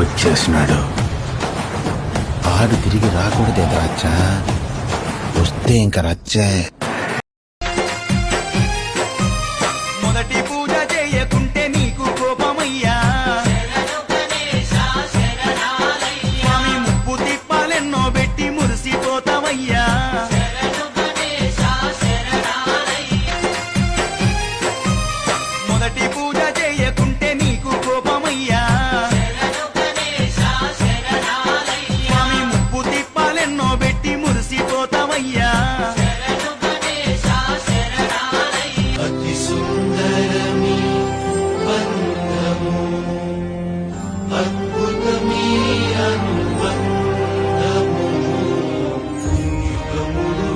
వచ్చేసినాడు. ఆడు తిరిగి రాకూడదే రచ్చ, వస్తే ఇంక రచ్చే. మొదటి పూజ చేయకుంటే నీకు కోపమయ్యా, స్వామి ముప్పు తిప్పాలెన్నో పెట్టి మురిసిపోతావయ్యా. మొదటి పూజ చేయకుంటే నీకు కోపమయ్యా, స్వామి ముప్పు తిప్పాలెన్నో పెట్టి మురిసిపోతావయ్యా. అతి సుందరమి బంధము, అద్భుతమీ అనుబంధము, యుగములు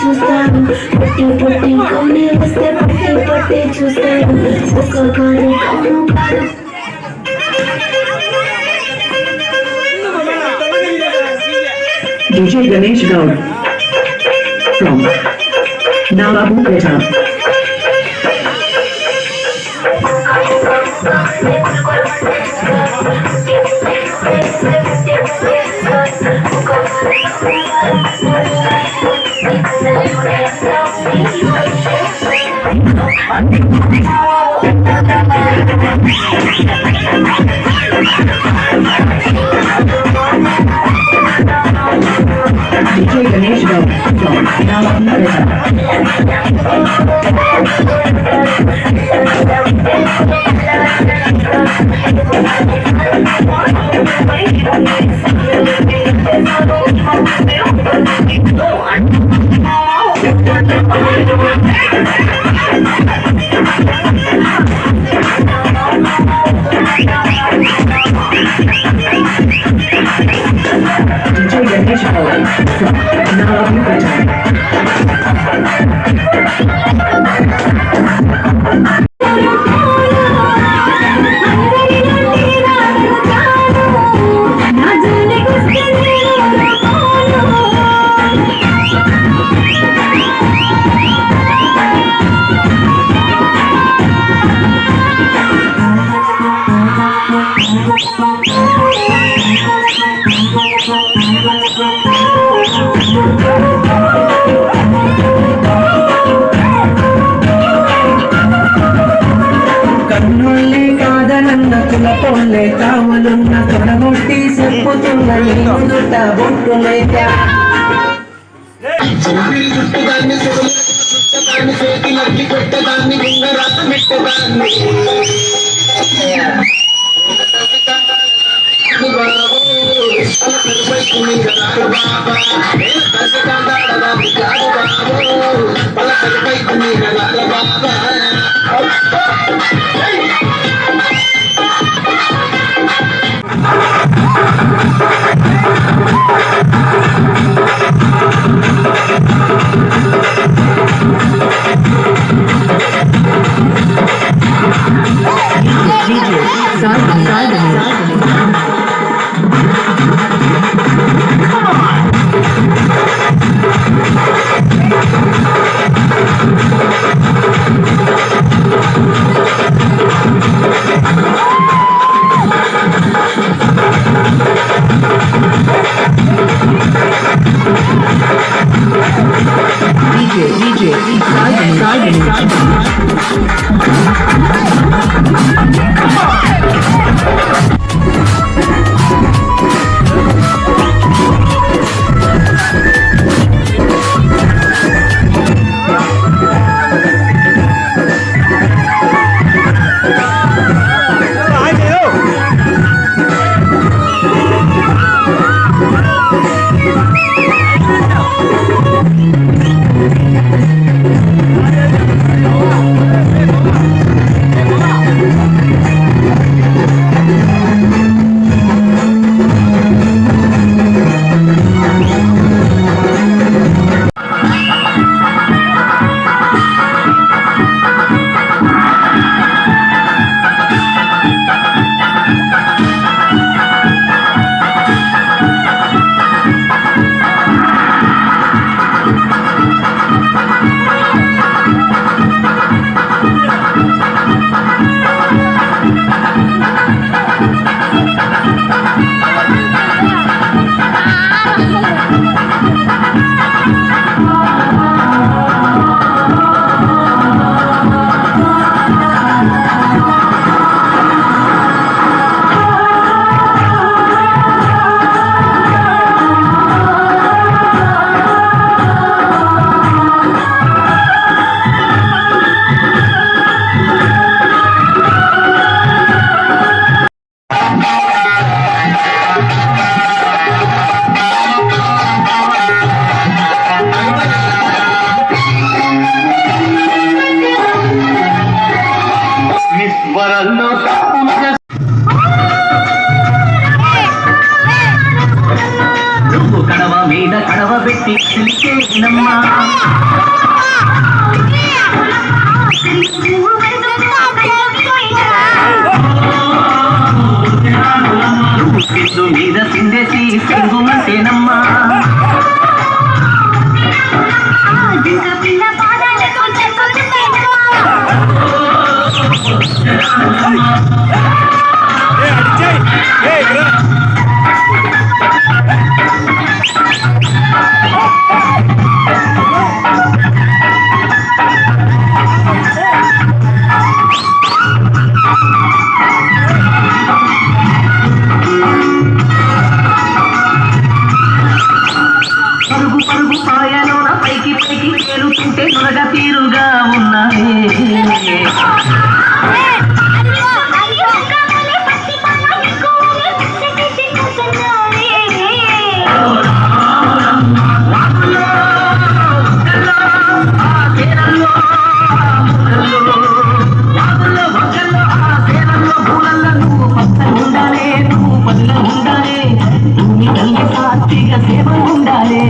చూస్తాడు, పట్టి పట్టి కొని వస్తే పట్టి పట్టి చూస్తాడు. ఒక కాడు కాను కాడు DJ Ganesh Gaur from Navapeta. DJ Ganesh Gaur from Navapeta. DJ Ganesh Gaur from Navapeta. కన్నుల్ని కాదనన్న కులపోలే కావలున్న తొడగొట్టి చెప్పుతున్న నీదుట బొట్టులేక చుట్టదాన్ని చుట్టదాన్ని చేతి నరికి కొట్టదాన్ని ఉంగరాత మెట్టదాన్ని DJ, inside the పెట్టి పిలిచేనమ్మా సిద్ధు మీద సిందేసి సింగుమంటేనమ్మా తీరుగా ఉన్నాయి సేవ ఉండాలి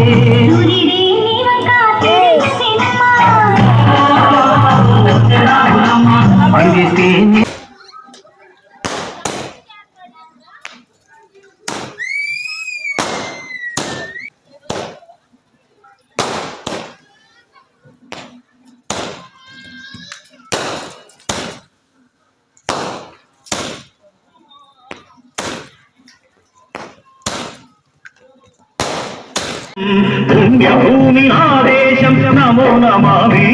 పుణ్యభూమి ఆదేశం నమో నమామి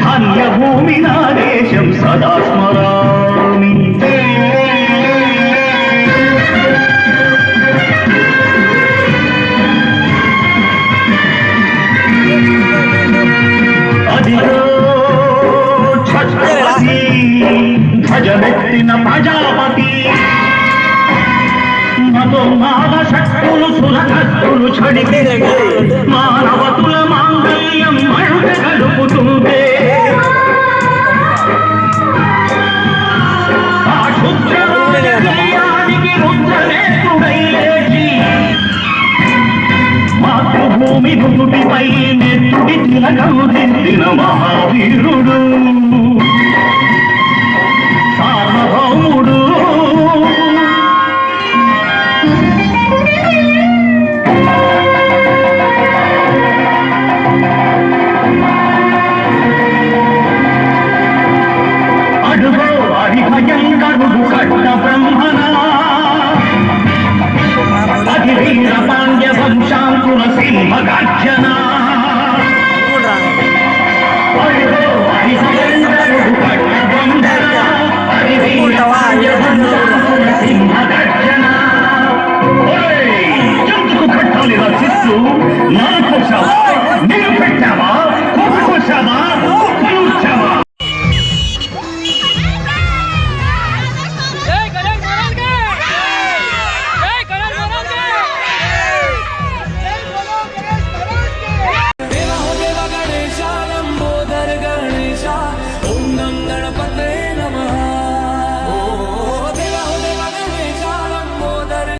ధన్యభూమి నాదేశం సదా స్మరామి అదిగో ఛత్రపతి ధ్వజమెత్తిన ప్రజాపతి మతోన్మాద శక్తులు సురకత్తులు చడిపే మానవతుల మాంగళ్యం మరుట గడుపుతుంటే ఆ క్షుద్రరాజకీయానికి రుద్రనేత్రుడై లేచి మాతృభూమి నుదుటిపై నెత్తుడి తిలకము దిద్దిన మహావీరుడు సార్వభౌముడు భయంకరుడు కట్ట బ్రహ్మణ అధివీర పాండ్య వంశాంకుల సింహ గర్జన భయంకరుడు కట్ట బ్రహ్మణ అధివీర పాండ్య